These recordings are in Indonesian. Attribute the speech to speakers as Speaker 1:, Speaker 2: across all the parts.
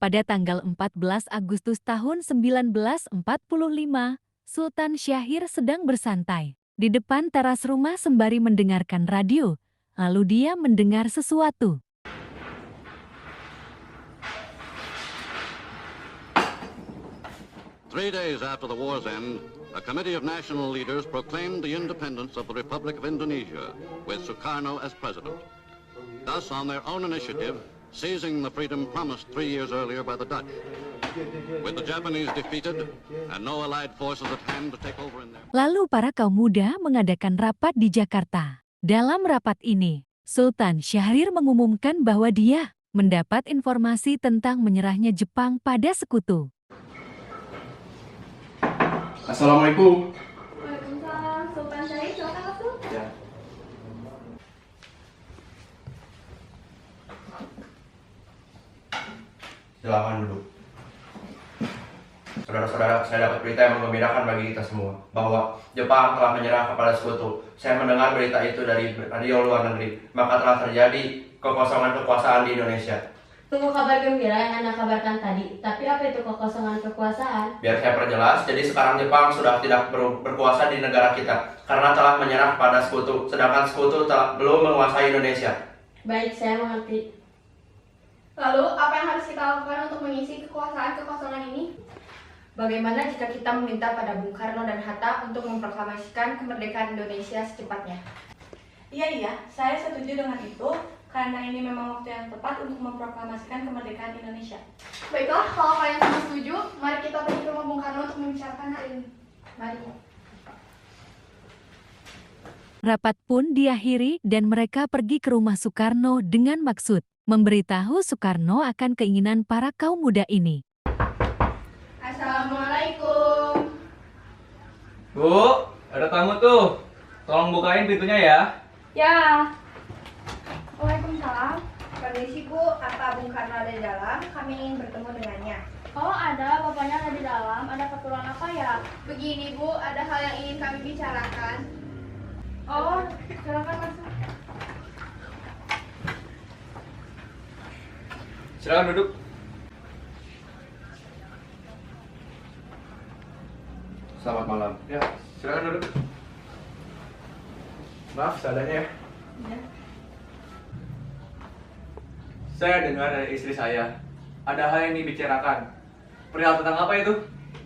Speaker 1: Pada tanggal 14 Agustus tahun 1945, Sultan Syahrir sedang bersantai di depan teras rumah sembari mendengarkan radio. Lalu dia mendengar sesuatu.
Speaker 2: Three days after the war's end, a committee of national leaders proclaimed the independence of the Republic of Indonesia, with Sukarno as president. Thus, on their own initiative, seizing the freedom promised 3 years earlier by the Dutch. With the Japanese defeated and no allied forces at hand to take over in their...
Speaker 1: Lalu para kaum muda mengadakan rapat di Jakarta. Dalam rapat ini, Sultan Syahrir mengumumkan bahwa dia mendapat informasi tentang menyerahnya Jepang pada sekutu.
Speaker 3: Assalamualaikum.
Speaker 4: Waalaikumsalam. Sultan Syahrir, silakan masuk.
Speaker 3: Ya. Silakan duduk. Saudara-saudara, saya dapat berita yang menggembirakan bagi kita semua bahwa Jepang telah menyerah kepada sekutu. Saya mendengar berita itu dari radio luar negeri, maka telah terjadi kekosongan kekuasaan di Indonesia.
Speaker 4: Tunggu kabar gembira yang Anda kabarkan tadi, tapi apa itu kekosongan kekuasaan?
Speaker 3: Biar saya perjelas, jadi sekarang Jepang sudah tidak berkuasa di negara kita karena telah menyerah kepada sekutu, sedangkan sekutu belum menguasai Indonesia.
Speaker 4: Baik, saya mengerti.
Speaker 5: Lalu, apa yang harus kita lakukan untuk mengisi kekuasaan-kekosongan ini?
Speaker 6: Bagaimana jika kita meminta pada Bung Karno dan Hatta untuk memproklamasikan kemerdekaan Indonesia secepatnya?
Speaker 5: Iya, saya setuju dengan itu, karena ini memang waktu yang tepat untuk memproklamasikan kemerdekaan Indonesia. Baiklah, kalau kalian semua setuju, mari kita pergi ke rumah Bung Karno untuk membicarakan hal ini. Mari.
Speaker 1: Rapat pun diakhiri dan mereka pergi ke rumah Sukarno dengan maksud memberitahu Sukarno akan keinginan para kaum muda ini.
Speaker 5: Assalamualaikum.
Speaker 7: Bu, ada tamu tuh. Tolong bukain pintunya ya.
Speaker 5: Ya. Waalaikumsalam. Permisi Bu, apa Bung Karno ada di dalam? Kami ingin bertemu dengannya.
Speaker 8: Oh ada, bapaknya ada di dalam. Ada keperluan apa ya?
Speaker 5: Begini Bu, ada hal yang ingin kami bicarakan.
Speaker 8: Oh, silakan masuk.
Speaker 7: Silakan duduk.
Speaker 3: Selamat malam.
Speaker 7: Ya, silakan duduk. Maaf, seadanya ya. Saya dengar dari istri saya, ada hal yang dibicarakan. Perihal tentang apa itu?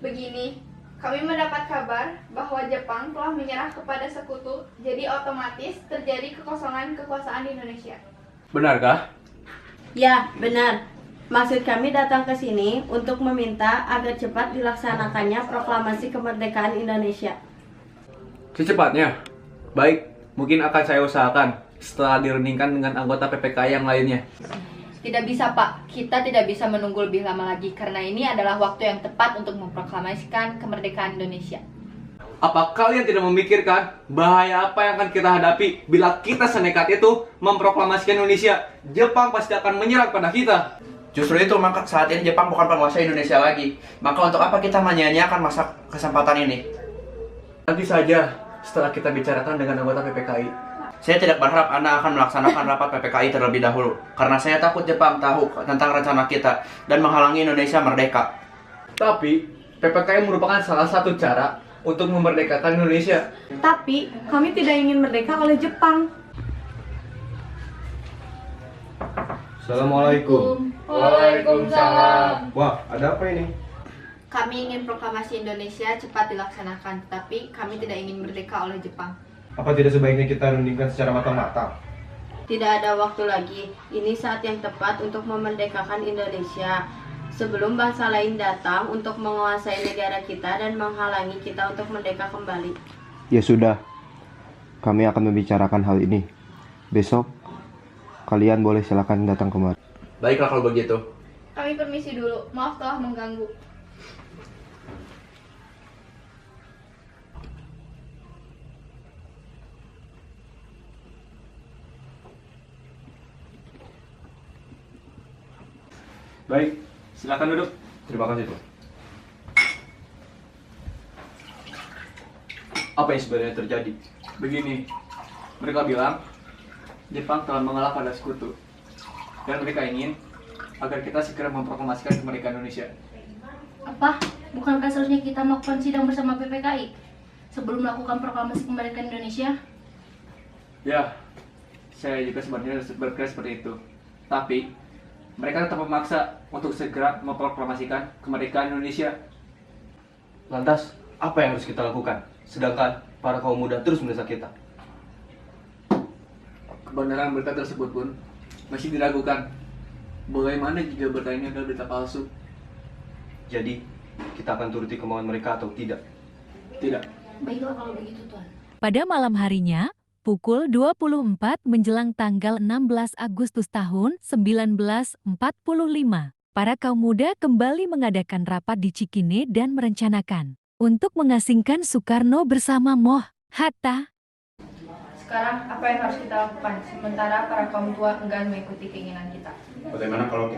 Speaker 5: Begini, kami mendapat kabar bahwa Jepang telah menyerah kepada sekutu, jadi otomatis terjadi kekosongan kekuasaan di Indonesia.
Speaker 7: Benarkah?
Speaker 9: Ya, benar. Maksud kami datang ke sini untuk meminta agar cepat dilaksanakannya proklamasi kemerdekaan Indonesia.
Speaker 7: Secepatnya? Baik, mungkin akan saya usahakan setelah dirundingkan dengan anggota PPKI yang lainnya.
Speaker 6: Tidak bisa Pak, kita tidak bisa menunggu lebih lama lagi karena ini adalah waktu yang tepat untuk memproklamasikan kemerdekaan Indonesia.
Speaker 7: Apa kalian tidak memikirkan bahaya apa yang akan kita hadapi bila kita senekat itu memproklamasikan Indonesia? Jepang pasti akan menyerang pada kita.
Speaker 3: Justru itu, maka saat ini Jepang bukan penguasa Indonesia lagi. Maka untuk apa kita menyia-nyiakan masa kesempatan ini?
Speaker 7: Nanti saja setelah kita bicarakan dengan anggota PPKI.
Speaker 3: Saya tidak berharap Anda akan melaksanakan rapat PPKI terlebih dahulu, karena saya takut Jepang tahu tentang rencana kita dan menghalangi Indonesia merdeka.
Speaker 7: Tapi PPKI merupakan salah satu cara untuk memerdekakan Indonesia.
Speaker 9: Tapi, kami tidak ingin merdeka oleh Jepang.
Speaker 10: Assalamualaikum.
Speaker 5: Waalaikumsalam.
Speaker 10: Wah, ada apa ini?
Speaker 6: Kami ingin proklamasi Indonesia cepat dilaksanakan, tapi kami tidak ingin merdeka oleh Jepang.
Speaker 10: Apa tidak sebaiknya kita rundingkan secara matang-matang?
Speaker 9: Tidak ada waktu lagi. Ini saat yang tepat untuk memerdekakan Indonesia. Sebelum bangsa lain datang untuk menguasai negara kita dan menghalangi kita untuk merdeka kembali.
Speaker 10: Ya sudah, kami akan membicarakan hal ini. Besok, kalian boleh silakan datang kemari.
Speaker 3: Baiklah kalau begitu.
Speaker 5: Kami permisi dulu, maaf telah mengganggu.
Speaker 7: Baik, silakan duduk.
Speaker 3: Terima kasih, Pak.
Speaker 7: Apa yang sebenarnya terjadi? Begini, mereka bilang Jepang telah mengalah pada sekutu dan mereka ingin agar kita segera memproklamasikan kemerdekaan Indonesia.
Speaker 8: Apa? Bukankah seharusnya kita melakukan sidang bersama PPKI sebelum melakukan proklamasi kemerdekaan Indonesia?
Speaker 7: Ya, saya juga sebenarnya berpikir seperti itu. Tapi, mereka tetap memaksa untuk segera memproklamasikan kemerdekaan Indonesia.
Speaker 10: Lantas, apa yang harus kita lakukan? Sedangkan para kaum muda terus mendesak kita.
Speaker 7: Kebenaran berita tersebut pun masih diragukan. Bagaimana jika berita ini adalah berita palsu?
Speaker 10: Jadi, kita akan turuti kemauan mereka atau tidak?
Speaker 7: Tidak.
Speaker 8: Baiklah kalau begitu, Tuan.
Speaker 1: Pada malam harinya, pukul 24 menjelang tanggal 16 Agustus tahun 1945, para kaum muda kembali mengadakan rapat di Cikine dan merencanakan untuk mengasingkan Soekarno bersama Moh Hatta.
Speaker 6: Sekarang apa yang harus kita lakukan sementara para kaum tua enggan mengikuti keinginan kita?
Speaker 3: Bagaimana kalau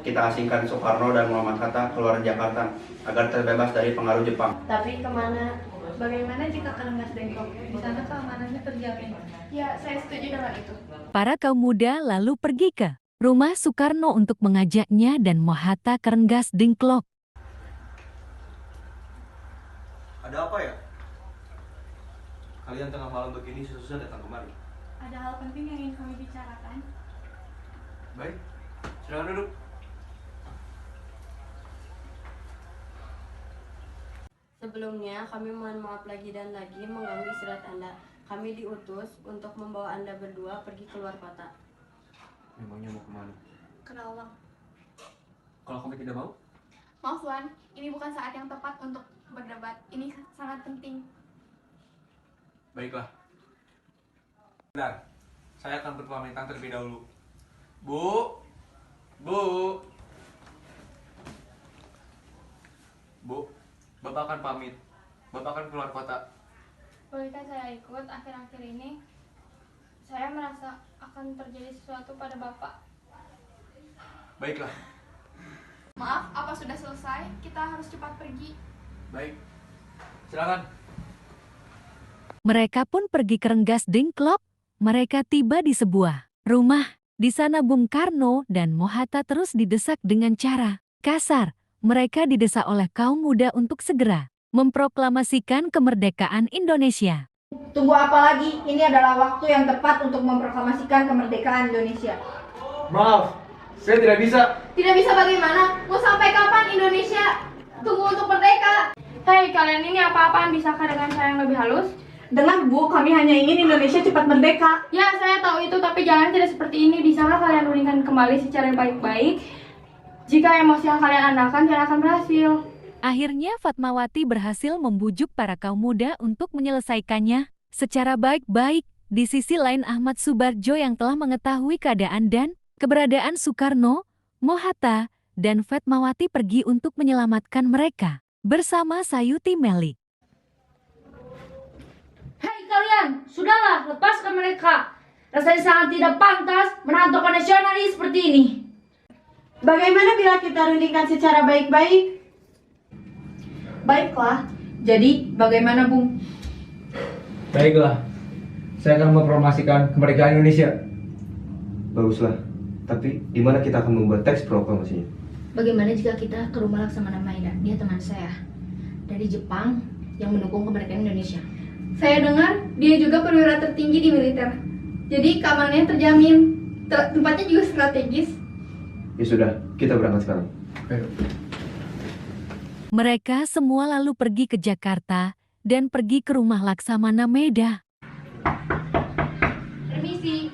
Speaker 3: kita asingkan Soekarno dan Muhammad Hatta keluar Jakarta agar terbebas dari pengaruh Jepang?
Speaker 9: Tapi kemana?
Speaker 5: Bagaimana jika Karengas Dengklok? Di sana keamanannya terjamin. Ya, saya setuju dengan itu.
Speaker 1: Para kaum muda lalu pergi ke rumah Soekarno untuk mengajaknya dan Moh Hatta ke Rengas Dengklok.
Speaker 10: Ada apa ya? Kalian tengah malam begini susah datang kemari.
Speaker 5: Ada hal penting yang ingin kami bicarakan.
Speaker 7: Baik, silakan duduk.
Speaker 9: Sebelumnya, kami mohon maaf lagi dan lagi mengganggu istirahat Anda. Kami diutus untuk membawa Anda berdua pergi keluar kota.
Speaker 10: Memangnya mau kemana?
Speaker 5: Ke Rawang.
Speaker 7: Kalau kamu tidak mau,
Speaker 5: Maaf Tuan, ini bukan saat yang tepat untuk berdebat. Ini sangat penting.
Speaker 7: baiklah. Benar, saya akan berpamitan terlebih dahulu. Bu, Bapak akan pamit. Bapak akan keluar kota.
Speaker 8: Bolehkah saya ikut? Akhir-akhir ini saya merasa akan terjadi sesuatu pada Bapak.
Speaker 7: Baiklah.
Speaker 5: Maaf, apa sudah selesai? Kita harus cepat pergi.
Speaker 7: Baik. Silakan.
Speaker 1: Mereka pun pergi ke Rengas Dengklok. Mereka tiba di sebuah rumah. Di sana Bung Karno dan Moh Hatta terus didesak dengan cara kasar. Mereka didesak oleh kaum muda untuk segera memproklamasikan kemerdekaan Indonesia.
Speaker 11: Tunggu apa lagi? Ini adalah waktu yang tepat untuk memproklamasikan kemerdekaan Indonesia.
Speaker 7: Maaf, saya tidak bisa.
Speaker 5: Tidak bisa bagaimana? Mau sampai kapan Indonesia tunggu untuk merdeka?
Speaker 8: Hei, kalian ini apa-apaan? Bisakah dengan cara yang lebih halus?
Speaker 11: Dengar Bu, kami hanya ingin Indonesia cepat merdeka.
Speaker 8: Ya, saya tahu itu, tapi jangan tidak seperti ini. Bisakah kalian uningkan kembali secara baik-baik? Jika emosi yang kalian andalkan tidak akan berhasil.
Speaker 1: Akhirnya Fatmawati berhasil membujuk para kaum muda untuk menyelesaikannya secara baik-baik. Di sisi lain Ahmad Subarjo yang telah mengetahui keadaan dan keberadaan Soekarno, Moh Hatta, dan Fatmawati pergi untuk menyelamatkan mereka bersama Sayuti Melik.
Speaker 8: Hei kalian, sudahlah, lepaskan mereka. Rasanya sangat tidak pantas menahan tokoh nasionalis seperti ini.
Speaker 11: Bagaimana bila kita rundingkan secara baik-baik?
Speaker 6: Baiklah. Jadi, bagaimana Bung?
Speaker 7: Baiklah. Saya akan memproklamasikan kemerdekaan Indonesia.
Speaker 10: Baguslah. Tapi di mana kita akan membuat teks proklamasinya?
Speaker 8: Bagaimana jika kita ke rumah Laksamana Maeda? Dia teman saya dari Jepang yang mendukung kemerdekaan Indonesia.
Speaker 5: Saya dengar dia juga perwira tertinggi di militer. Jadi keamanannya terjamin. Tempatnya juga strategis.
Speaker 10: Ya sudah, kita berangkat sekarang.
Speaker 7: Ayo.
Speaker 1: Mereka semua lalu pergi ke Jakarta dan pergi ke rumah Laksamana Maeda.
Speaker 5: Permisi.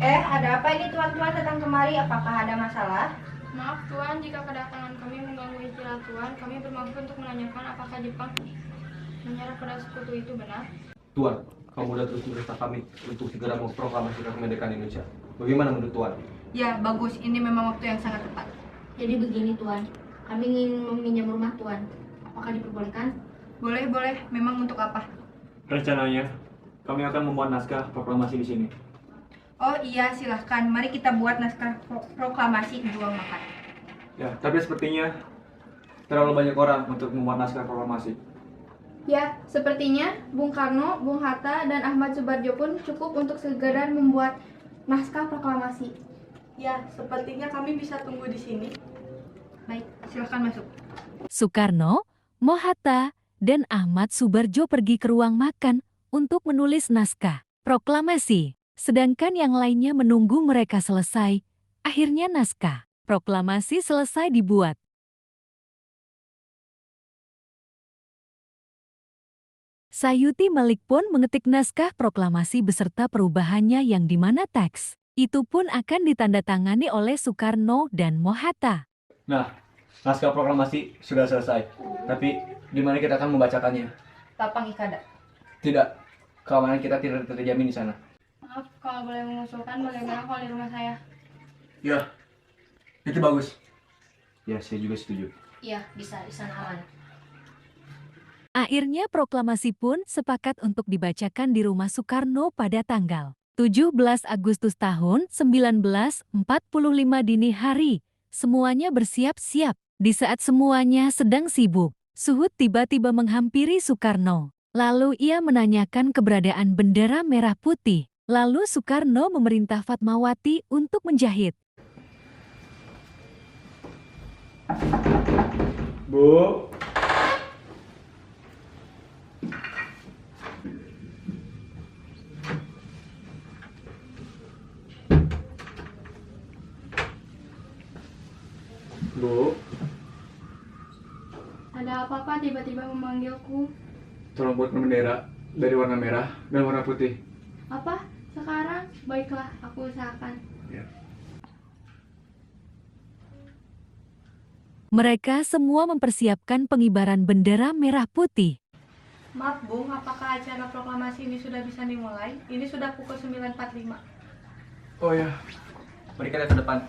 Speaker 11: Ada apa ini tuan-tuan datang kemari? Apakah ada masalah?
Speaker 8: Maaf Tuan, jika kedatangan kami mengganggu istirahat Tuan, kami bermaksud untuk menanyakan apakah Jepang menyerah pada sekutu itu benar?
Speaker 10: Tuan, kamu sudah terus mendesak kami untuk segera memproklamasikan kemerdekaan Indonesia. Bagaimana menurut Tuan?
Speaker 6: Ya, bagus. Ini memang waktu yang sangat tepat.
Speaker 8: Jadi begini Tuan, kami ingin meminjam rumah Tuan. Apakah diperbolehkan?
Speaker 6: Boleh. Memang untuk apa?
Speaker 7: Rencananya, kami akan membuat naskah proklamasi di sini.
Speaker 6: Oh iya, silahkan. Mari kita buat naskah proklamasi pejuang makar.
Speaker 7: Ya, tapi sepertinya terlalu banyak orang untuk membuat naskah proklamasi.
Speaker 5: Ya, sepertinya Bung Karno, Bung Hatta, dan Ahmad Subarjo pun cukup untuk segera membuat naskah proklamasi. Ya, sepertinya kami bisa tunggu di sini.
Speaker 8: Baik, silakan masuk.
Speaker 1: Soekarno, Mohatta, dan Ahmad Subarjo pergi ke ruang makan untuk menulis naskah proklamasi. Sedangkan yang lainnya menunggu mereka selesai. Akhirnya naskah proklamasi selesai dibuat. Sayuti Malik pun mengetik naskah proklamasi beserta perubahannya yang dimana teks itu pun akan ditandatangani oleh Soekarno dan Mohatta.
Speaker 7: Nah, naskah proklamasi sudah selesai. Tapi di mana kita akan membacakannya?
Speaker 6: Lapang Ikada.
Speaker 7: Tidak, keamanan kita tidak terjamin di sana.
Speaker 8: Maaf, kalau boleh mengusulkan bagaimana kalau di rumah saya?
Speaker 7: Ya, itu bagus. Ya, saya juga setuju.
Speaker 6: Iya, bisa di sana aman.
Speaker 1: Akhirnya proklamasi pun sepakat untuk dibacakan di rumah Soekarno pada tanggal 17 Agustus tahun 1945 dini hari. Semuanya bersiap-siap. Di saat semuanya sedang sibuk, Suhud tiba-tiba menghampiri Soekarno. Lalu ia menanyakan keberadaan bendera merah putih. Lalu Soekarno memerintah Fatmawati untuk menjahit.
Speaker 7: Bu. Bu,
Speaker 8: Ada apa Pak tiba-tiba memanggilku?
Speaker 7: tolong buatkan bendera dari warna merah dan warna putih.
Speaker 8: Apa? Sekarang? Baiklah, aku usahakan.
Speaker 7: Ya.
Speaker 1: Mereka semua mempersiapkan pengibaran bendera merah putih.
Speaker 5: Maaf Bung, apakah acara proklamasi ini sudah bisa dimulai? Ini sudah pukul 9.45.
Speaker 7: Oh ya, mari kita ke depan.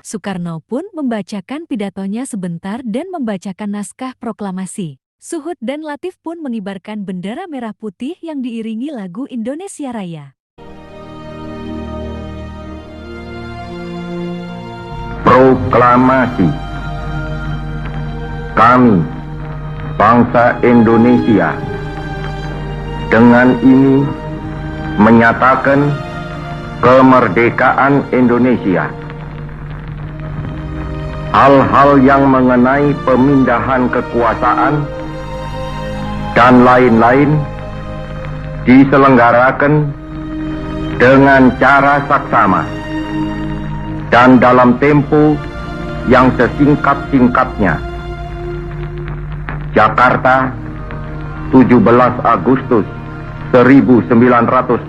Speaker 1: Soekarno pun membacakan pidatonya sebentar dan membacakan naskah proklamasi. Suhud dan Latif pun mengibarkan bendera merah putih yang diiringi lagu Indonesia Raya.
Speaker 12: Proklamasi. Kami, bangsa Indonesia, dengan ini menyatakan kemerdekaan Indonesia. Hal-hal yang mengenai pemindahan kekuasaan dan lain-lain diselenggarakan dengan cara saksama dan dalam tempo yang sesingkat-singkatnya. Jakarta, 17 Agustus 1945,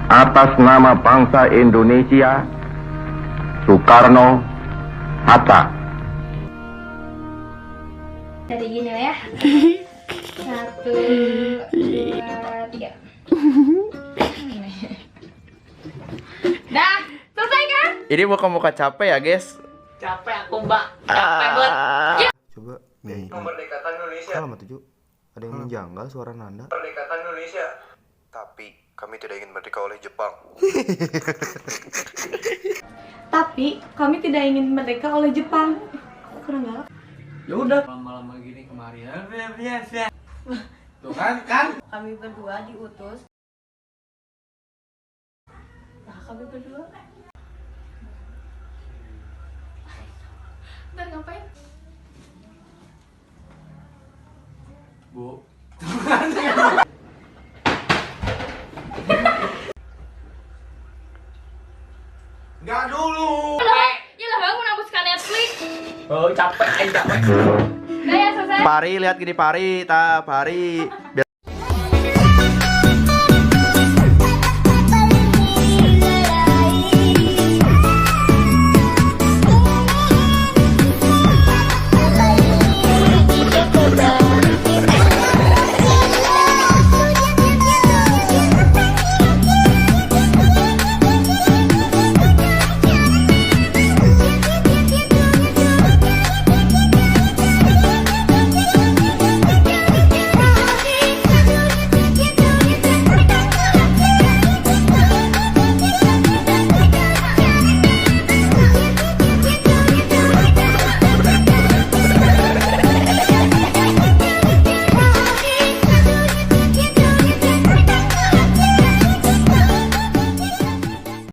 Speaker 12: atas nama bangsa Indonesia, Soekarno, Hatta.
Speaker 8: Jadi gini lah ya. 1, 2, 3. Dah, selesai kan?
Speaker 3: Ini muka-muka capek ya, guys?
Speaker 6: Capek aku, Mbak. Capek banget.
Speaker 10: Coba nih.
Speaker 3: Kemerdekaan Indonesia.
Speaker 10: Halaman 7. Ada yang menjanggal suara Nanda.
Speaker 3: Kemerdekaan Indonesia.
Speaker 10: Tapi kami tidak ingin merdeka oleh Jepang.
Speaker 5: Tapi kami tidak ingin merdeka oleh Jepang. Aku kurang galak.
Speaker 7: Ya udah. Malam-malam gini kemari ya. Biasa. Tuh kan?
Speaker 9: Kami berdua diutus. Nah, kami berdua.
Speaker 8: Dan ngapain?
Speaker 7: Bu.
Speaker 3: Enggak dulu.
Speaker 8: Yalah, aku nambuskan Netflix.
Speaker 3: Oh, capek.
Speaker 8: Udah ya, selesai.
Speaker 3: Pari, lihat gini Pari, Pari.